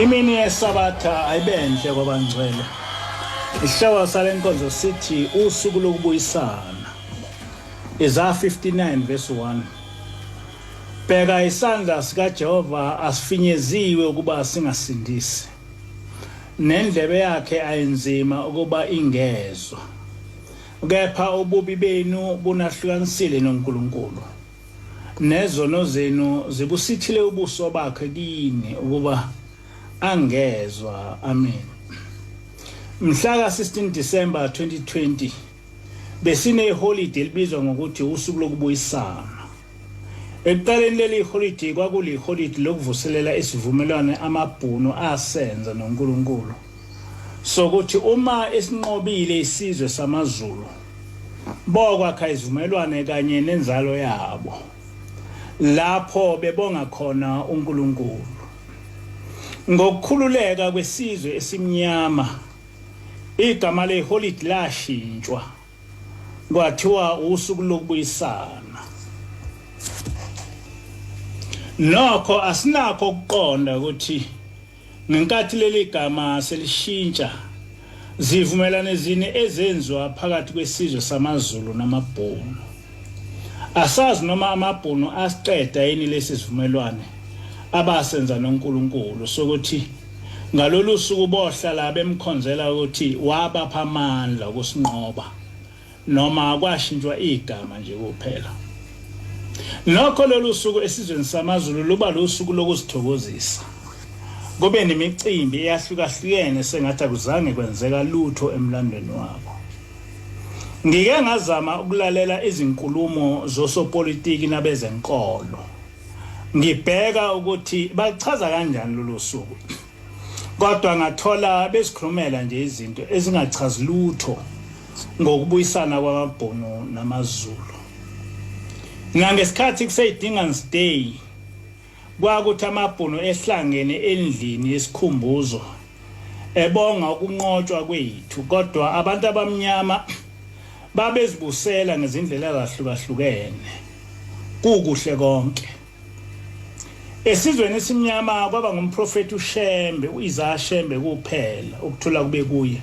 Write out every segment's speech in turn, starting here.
Imini yeSabatha ayibenhle kwabangcwele. Isihloko salenkonzo sithi usuku lokubuyisana. Isaiah 59 verse 1. Bheka isandla sikaJehova asifinyeziwe ukuba singasindisi. Nendlebe yakhe ayinzima ukuba ingezwe. Kepha ububi benu bunahlukanisile noNkulunkulu. Nezono zenu zibusithile ubuso bakhe kini ukuba angezwa. Amen. Mhla ka-16 December 2020 besine holiday libizwa ngokuthi usuku lokubuyisana. Ekuqaleni leli holiday kwakuli holiday lokuvuselela isivumelwano amabhunu asenza noNkulunkulu. Sokuthi uma esinqobile isizwe samaZulu bokwakha izivumelwano kanye nenzalo yabo. Lapho bebonga khona uNkulunkulu. Ngokukhululeka kwesizwe esimnyama igama leholiday lashintshwa kwathiwa usuku lokubuyisana. Nokho asinakho ukuqonda ukuthi ngenkathi leli gama selishintsha zivumelane zini ezenzwa phakathi kwesizwe samaZulu namabhunu. Asazi noma amabhunu asiqeda yini lesi sivumelwane abasenza noNkulunkulu sokuthi ngalolu suku bohlala bemkhonzela ukuthi wabapha amandla okusinqoba noma kwashintshwa igama nje kuphela. Nokho lolu suku esizweni samaZulu luba lusuku lokusithokozisa. Kube nemicimbi eyahlukahlukene sengathi akuzange kwenzeka lutho emlandweni wabo. Ngike ngazama ukulalela izinkulumo zosopolitiki nabezenkolo. Ngibheka ukuthi bachaza kanjani lolu suku. Kodwa ngathola besikhulumela nje izinto ezingachazi lutho ngokubuyisana kwamabhunu namaZulu. Ngesikhathi kuseyidingans day kwakuthi amabhunu ehlangene endlini yesikhumbuzo ebonga ukunqotshwa kwethu, kodwa abantu abamnyama babezibusela ngezindlela ezahlukahlukene. Kukuhle konke. Esizweni esimnyama kwaba ngumprofeti uShembe, uIsaiah Shembe kuphela ukuthula kube kuye.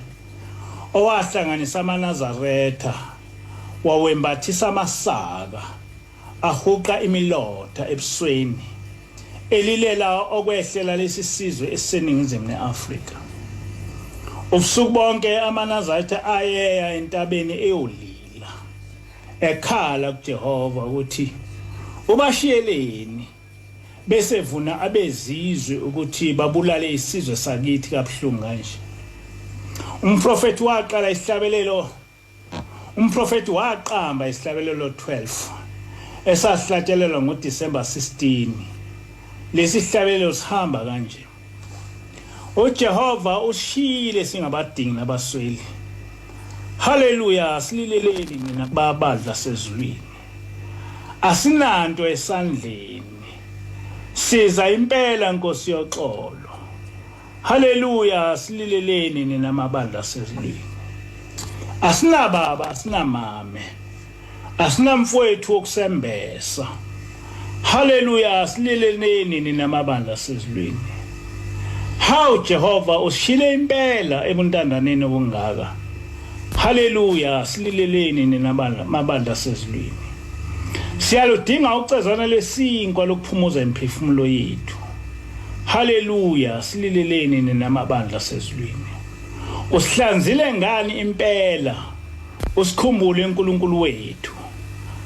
Owahlanganisa amaNazaretha, wawembathisa amasaka, ahuqa imilotha ebusweni. Elilela okwehlela lesi sizwe esiseningizimu neAfrika. Ubusuku bonke amaNazaretha ayeya entabeni eyolila, ekhala kuJehova ukuthi ubashiyeleni, bese vuna abezizwe ukuthi babulale isizwe sakithi kabuhlungu kanje. Umprofeti waqamba isihlabelelo 12 esasihlatshelelwa ngoDisemba 16. Lesi sihlabelelo sihamba kanje: uJehova ushiyile singabadingi nabasweli. Haleluya, silileleni mina kubabadla sezulwini. Asinanto esandleni, siza impela Nkosi yoxolo. Haleluya, silileleni nina mabandla sezulwini. Asinababa, asinamame, asinamfowethu wokusembesa. Haleluya, silileleni nina mabandla sezulwini. Hawu Jehova ushile impela ebuntandaneni obungaka. Haleluya, silileleni nina mabandla sezulwini. Siyaludinga ucezwana lesinkwa lokuphumuza imiphefumulo yethu. Haleluya, silileleni nina mabandla sezulwini. Usihlanzile ngani impela, usikhumbule uNkulunkulu wethu.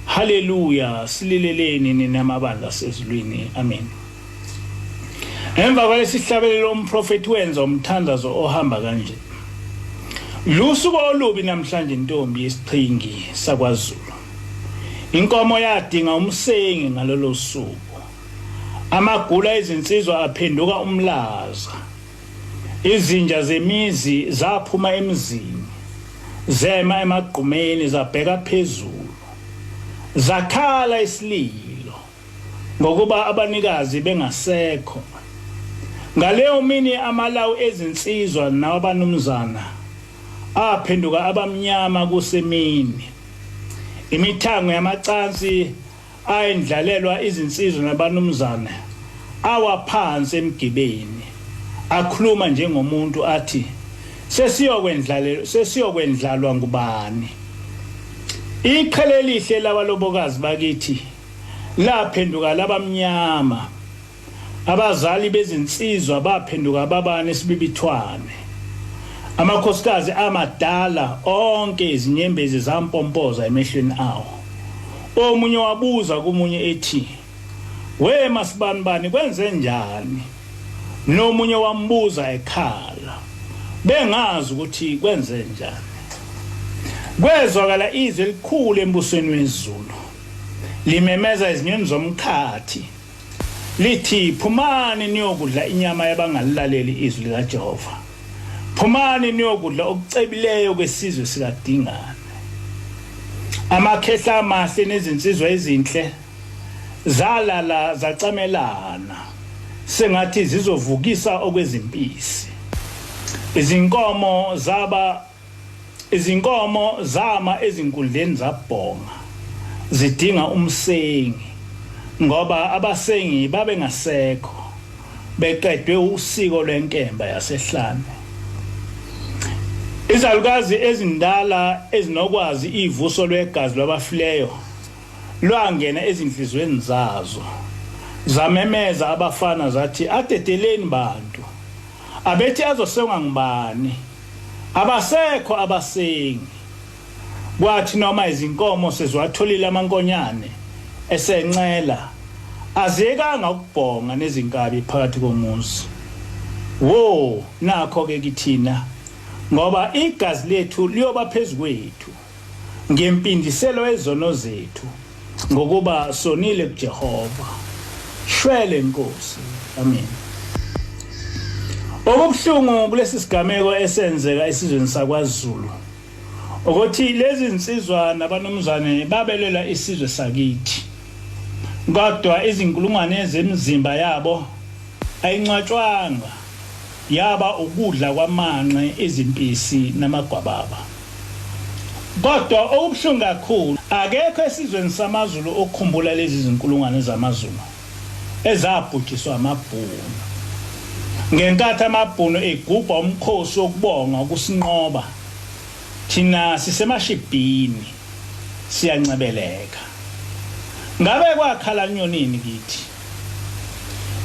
Haleluya, silileleni nina mabandla sezulwini. Amen. Emva kwalesi sihlabelelo umprofeti wenza umthandazo ohamba kanje: lusuku olubi namhlanje ntombi yesiqhingi sakwaZulu. Inkomo yadinga umsengi ngalolo suku. Amagula ezinsizwa aphenduka umlaza. Izinja zemizi zaphuma emzini, zema emagqumeni zabheka phezulu. Zakhala isililo ngokuba abanikazi bengasekho. Ngaleyo mini amalawu ezinsizwa nabanumzana aphenduka abamnyama kusemini. Imithango yamacansi ayendlalelwa izinsizwa nabanumzana awaphansi emgibeni. akhuluma njengomuntu athi sesiyokwendlalwa ngubani. Iqhele lihle labalobokazi bakithi laphenduka labamnyama, abazali bezinsizwa baphenduka babane sibibithwane. Amakhosikazi amadala onke izinyembezi zampompoza emehlweni awo. Omunye wabuza kumunye ethi, "We masibanibani kwenze njani?" Nomunye wambuza ekhala, bengazi ukuthi kwenze njani. Kwezwakala izwi elikhulu embusweni wezulu, limemeza izinyoni zomkhathi, lithi, "Phumani niyokudla inyama yabangalilaleli izwi likaJehova. Phumani niyokudla okucebileyo kwesizwe sikaDingane." Amakhehla amahle nezinsizwa ezinhle zalala zacamelana, sengathi zizovukisa okwezimpisi. Izinkomo zama ezinkundleni zabhonga, zidinga umsengi, ngoba abasengi babengasekho, beqedwe usiko lwenkemba yasehlane. Izalukazi ezindala ezinokwazi ivuso lwegazi lwabafileyo lwangena ezinhlizweni zazo, zamemeza abafana zathi, "Adedeleni bantu, abethi azosengwa ngubani? Abasekho abasengi." Kwathi noma izinkomo sezwatholile amankonyane esencela, aziyekanga ukubhonga nezinkabi phakathi komuzi. Wo, nakho-ke kithina, ngoba igazi lethu liyoba phezu kwethu ngempindiselo ezono zethu, ngokuba sonile kuJehova. Shwele Nkosi. Amen. Okubuhlungu kulesi sigameko esenzeka esizweni sakwaZulu, ukuthi lezi insizwa nabanumzane babelela isizwe sakithi, kodwa izinkulungwane zemizimba yabo ayincwatshwanga, yaba ukudla kwamanqe, izimpisi namagwababa. Kodwa okubuhlungu kakhulu, akekho esizweni samaZulu okukhumbula lezi zinkulungwane zamaZulu ezabhujiswa amabhunu. Ngenkathi amabhunu egubha umkhosi wokubonga ukusinqoba, thina sisemashibhini siyancebeleka. Ngabe kwakhala nyonini kithi?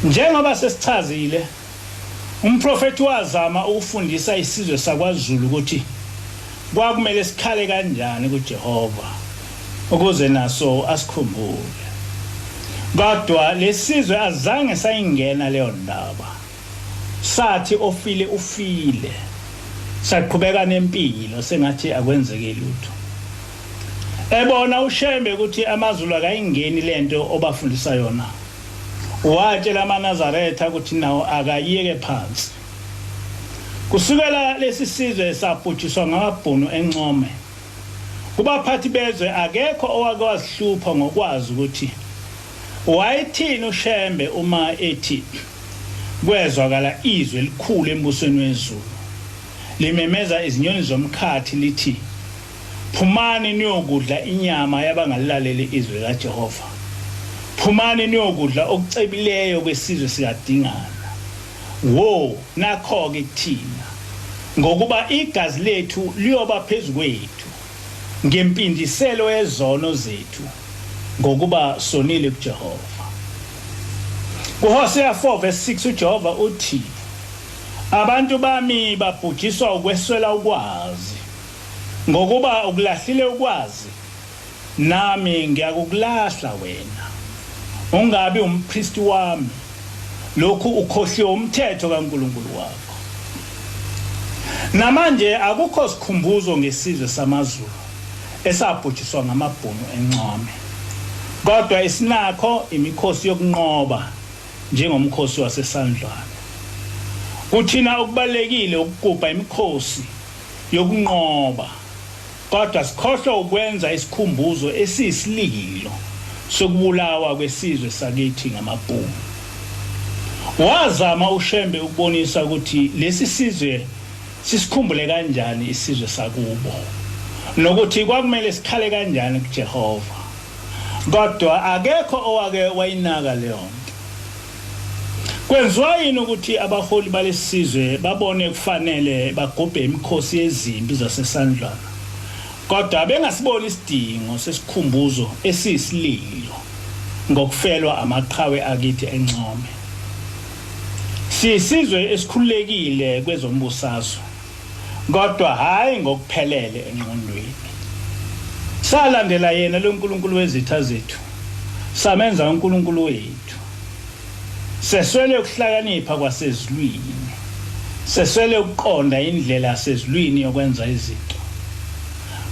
Njengoba sesichazile, umprofeti wazama ukufundisa isizwe sakwaZulu ukuthi kwakumele sikhale kanjani kuJehova ukuze naso asikhumbule. Kodwa lesizwe azange sayingena leyo ndaba. Sathi ofile ufile, saqhubeka nempilo sengathi akwenzeke lutho. Ebona uShembe ukuthi amaZulu akayingeni lento obafundisa yona, watshela amaNazaretha ukuthi nawo akayeke phansi. Kusukela lesi sizwe sabhujiswa ngamabhunu eNcome, kubaphathi bezwe akekho owake wasihlupha ngokwazi ukuthi wayithini uShembe uma ethi kwezwakala izwi elikhulu embusweni wezulu, limemeza izinyoni zomkhathi lithi, "Phumani niyokudla inyama yabangalilaleli izwi likaJehova. Phumani niyokudla okucebileyo kwesizwe sikaDingane." Wo, nakho-ke kuthina, ngokuba igazi lethu liyoba phezu kwethu ngempindiselo yezono zethu, ngokuba sonile kuJehova. KuHosea 4:6 uJehova uthi, "Abantu bami babhujiswa ukweswela ukwazi, ngokuba ukulahlile ukwazi, nami ngiyakukulahla wena. Ungabi umpristi wami, lokhu ukhohliwe umthetho kaNkulunkulu wakho." Namanje akukho sikhumbuzo ngesizwe samaZulu esabhujiswa ngamabhunu eNcome, kodwa isinakho imikhosi yokunqoba njengomkhosi waseSandlwane. Kuthina okubalekile ukugubha imikhosi yokunqoba, kodwa sikhohlwa ukwenza isikhumbuzo esiyisililo sokubulawa kwesizwe sakithi ngamabhunu. Wazama uShembe ukubonisa ukuthi lesi sizwe sisikhumbule kanjani isizwe sakubo, nokuthi kwakumele sikhale kanjani kuJehova. Kodwa akekho owake wayinaka leyo nto. kwenziwa yini ukuthi abaholi balesizwe babone kufanele bagubhe imikhosi yezimpi zasesandlwana kodwa bengasiboni isidingo sesikhumbuzo esiyisililo ngokufelwa amaqhawe akithi encome sisizwe esikhululekile kwezombusazwe kodwa hayi ngokuphelele engqondweni salandela yena lo nkulunkulu wezitha zethu samenza uNkulunkulu wethu seswele ukuhlakanipha kwasezulwini seswele ukuqonda indlela yasezulwini yokwenza izinto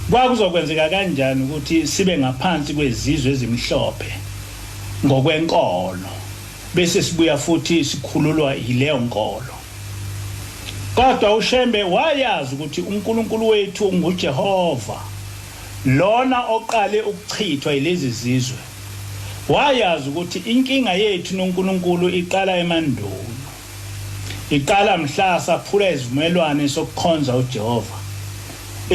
kwakuzokwenzeka kanjani ukuthi sibe ngaphansi kwezizwe ezimhlophe ngokwenkolo bese sibuya futhi sikhululwa yileyo nkolo kodwa uShembe wayazi ukuthi uNkulunkulu wethu unguJehova lona oqale ukuchithwa yilezi zizwe wayazi ukuthi inkinga yethu noNkulunkulu iqala emandulo iqala mhla saphula izivumelwano sokukhonza uJehova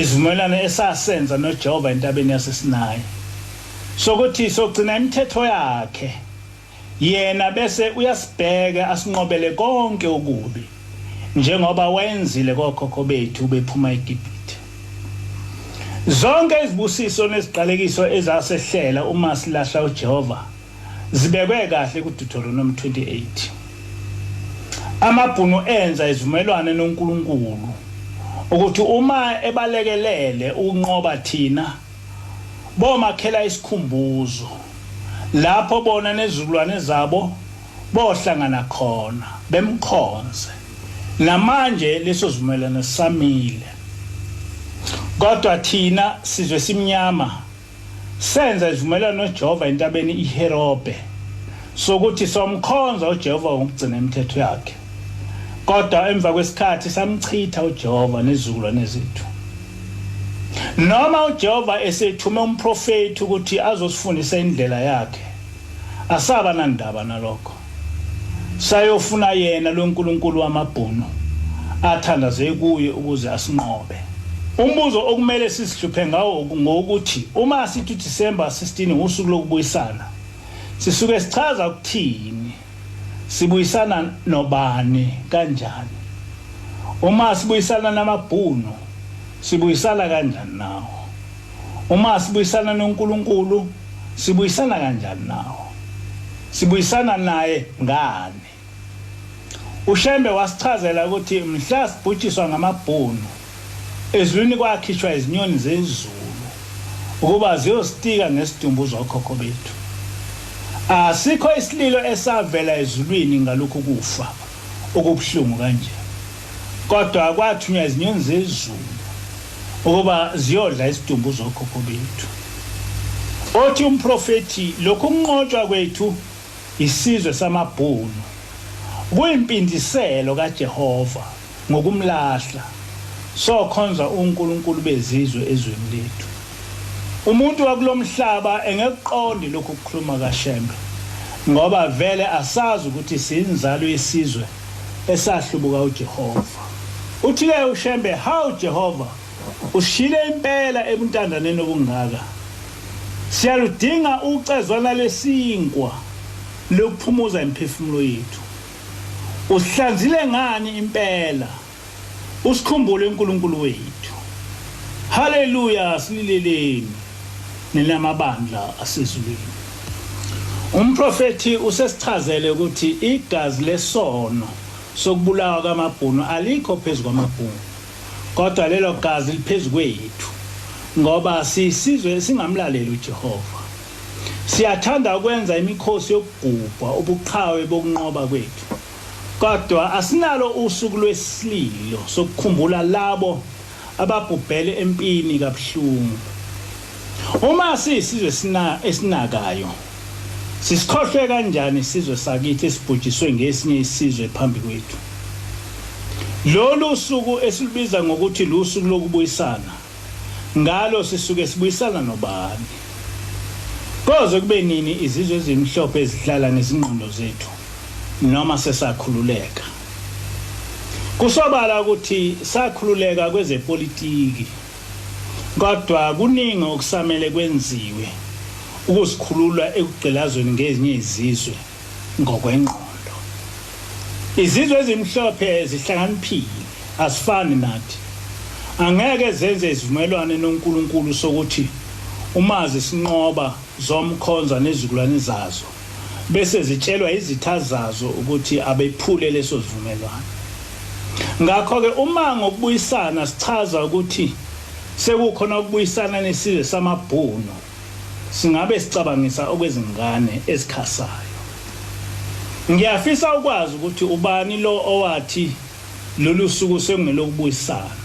izivumelwano esasenza noJehova entabeni yaseSinayi sokuthi sogcina imithetho yakhe yena bese uyasibheka asinqobele konke okubi njengoba wenzile kokhokho bethu bephuma eGibhithe zonke izibusiso neziqalekiso ezasehlela uma silahla uJehova zibekwe kahle kuDeuteronomy 28 amabhunu enza izivumelwano noNkulunkulu ukuthi uma ebalekelele ukunqoba thina bomakhela isikhumbuzo lapho bona nezulwane zabo bohlangana khona bemkhonze namanje leso sivumelwano samile kodwa thina sizwe simnyama senza izivumelwano noJehova entabeni iHerobe sokuthi somkhonza uJehova ngokugcina imithetho yakhe kodwa emva kwesikhathi samchitha uJehova nezizukulwane zethu noma uJehova esethume umprofeti ukuthi azosifundisa indlela yakhe asaba nandaba nalokho sayofuna yena lo nkulunkulu wamabhunu athandaze kuye ukuze asinqobe umbuzo okumele sisihluphe ngawo ngokuthi uma sithi December 16 usuku lokubuyisana sisuke sichaza ukuthini sibuyisana nobani kanjani uma sibuyisana namabhunu sibuyisana kanjani nawo uma sibuyisana noNkulunkulu sibuyisana kanjani nawo sibuyisana naye ngani uShembe wasichazela ukuthi mhla sibhutshiswa ngamabhunu ezulwini kwakhishwa izinyoni zezulu ukuba ziyostika ngesidumbu zokhokho bethu asikho isililo esavela ezulwini ngalokho kufa okubuhlungu kanje kodwa kwathunywa izinyoni zezulu ukuba ziyodla isidumbu zokhokho bethu othi umprofeti lokhu kunqotshwa kwethu isizwe samabhunu kuyimpindiselo kaJehova ngokumlahla sokhonza uNkulunkulu bezizwe ezweni lethu umuntu wakulomhlaba engekuqondi lokhu kukhuluma kaShembe ngoba vele asazi ukuthi sinzalo yesizwe esahlubuka uJehova uthi ke uShembe how Jehova ushile impela ebuntandaneni obungaka siyaludinga ucezwana lesinkwa lokuphumuza imphefumulo yethu usihlanzile ngani impela usikhumbule uNkulunkulu wethu haleluya silileleni nelamabandla asezulwini umprofeti usesichazele ukuthi igazi lesono sokubulawa kwamabhunu alikho phezulu kwamabhunu kodwa lelo gazi liphezulu kwethu ngoba sisizwe singamlaleli uJehova siyathanda ukwenza imikhosi yokugubha ubuqhawe bokunqoba kwethu kodwa asinalo usuku lwesililo sokukhumbula labo ababhubhele empini kabuhlungu uma sisizwe esinakayo sisikhohlwe kanjani isizwe sakithi esibhujiswe ngesinye isizwe phambi kwethu lolu suku esilibiza ngokuthi lusuku lokubuyisana ngalo sisuke sibuyisana nobani koze kube nini izizwe ezimhlophe ezihlala nezingqondo zethu noma sesakhululeka kusobala ukuthi sakhululeka kwezepolitiki kodwa kuningi okusamele kwenziwe ukusikhulula ekugqilazweni ngezinye izizwe ngokwengqondo izizwe ezimhlophe zihlakaniphile asifani nathi angeke zenze isivumelwano noNkulunkulu sokuthi umazi sinqoba zomkhonza nezikulwane zazo bese zitshelwa izitha zazo ukuthi abephule leso sivumelwano. Ngakho ke uma ngokubuyisana sichaza ukuthi sekukhona ukubuyisana nesizwe samabhunu singabe sicabangisa okwezingane ezikhasayo. Ngiyafisa ukwazi ukuthi ubani lo owathi lolu suku sekungelokubuyisana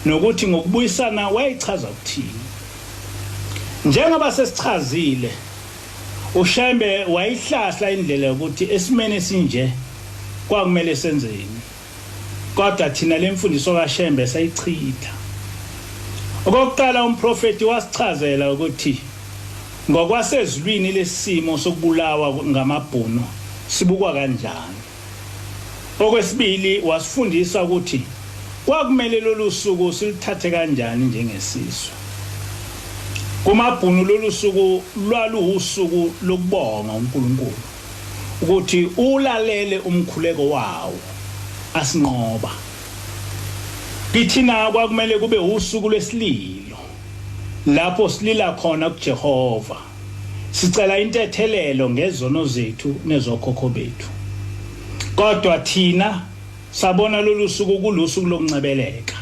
nokuthi ngokubuyisana wayichaza ukuthini. Njengoba sesichazile uShembe wayihlahla indlela yokuthi esimene esinje kwakumele senzeni, kodwa thina lemfundiso kaShembe sayichitha. Okokuqala umprofeti wasichazela ukuthi ngokwasezulwini lesimo sokubulawa ngamabhunu sibukwa kanjani. Okwesibili wasifundisa ukuthi kwakumele lolu suku silithathe kanjani njengesizwe. Kumabhunu lolu suku lwalusuku lokubonga uNkulunkulu ukuthi ulalele umkhuleko wawo asinqoba. Kithina kwakumele kube usuku lwesililo lapho silila khona kuJehova sicela intethelelo ngezono zethu nezokhokho bethu. Kodwa thina sabona lolu suku kulusuku lokuncebeleka.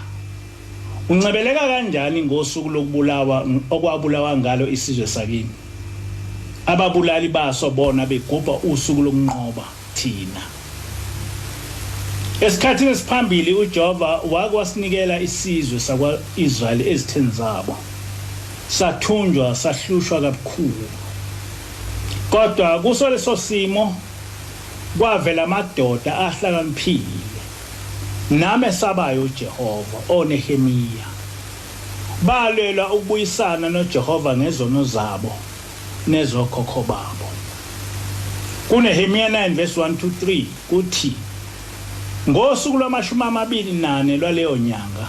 Uncebeleka kanjani ngosuku lokubulawa okwabulawa ngalo isizwe sakini? Ababulali baso bona begubha usuku lokunqoba thina. Esikhathini esiphambili uJehova wakwasinikela isizwe sakwaIsrayeli ezitheni zabo. Sathunjwa sahlushwa kabukhulu. Kodwa kuso leso simo kwavela amadoda ahlakaniphile name sabayo uJehova oNehemiya. Balwela ukubuyisana noJehova ngezono zabo nezokhokho babo. KuNehemiya 9 verse 1 to 3 kuthi ngosuku lwama-24 lwaleyo nyanga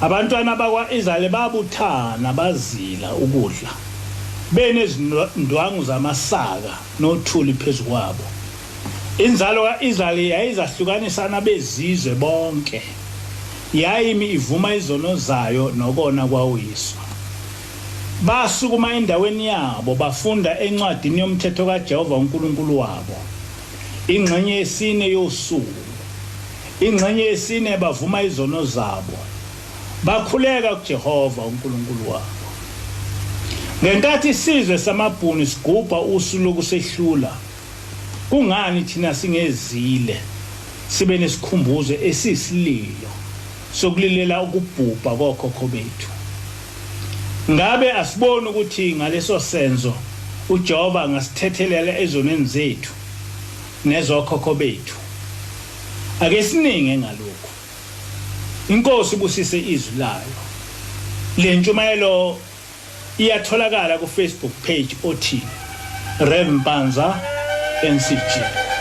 abantwana bakwaIsrayeli babuthana bazila ukudla benezindwangu zamasaka nothuli phezu kwabo. Inzalo kaIsrayeli yayizahlukanisana bezizwe bonke, yayimi ivuma izono zayo nokona kwawuyiswa. Basukuma endaweni yabo bafunda encwadini yomthetho kaJehova uNkulunkulu wabo. Ingxenye yesine yosuku, ingxenye yesine bavuma izono zabo, bakhuleka kuJehova uNkulunkulu wabo. Ngenkathi isizwe samabhunu sigubha usuku lokusehlula, kungani thina singezile sibe nesikhumbuzo esisililo sokulilela ukubhubha kokhokho bethu? Ngabe asiboni ukuthi ngaleso senzo uJehova ngasithethelela ezoneni zethu nezokhokho bethu? Ake sininge ngalokho. Inkosi busise izwi layo. Le ntshumayelo iyatholakala ku Facebook page othi Rev Mpanza NCG.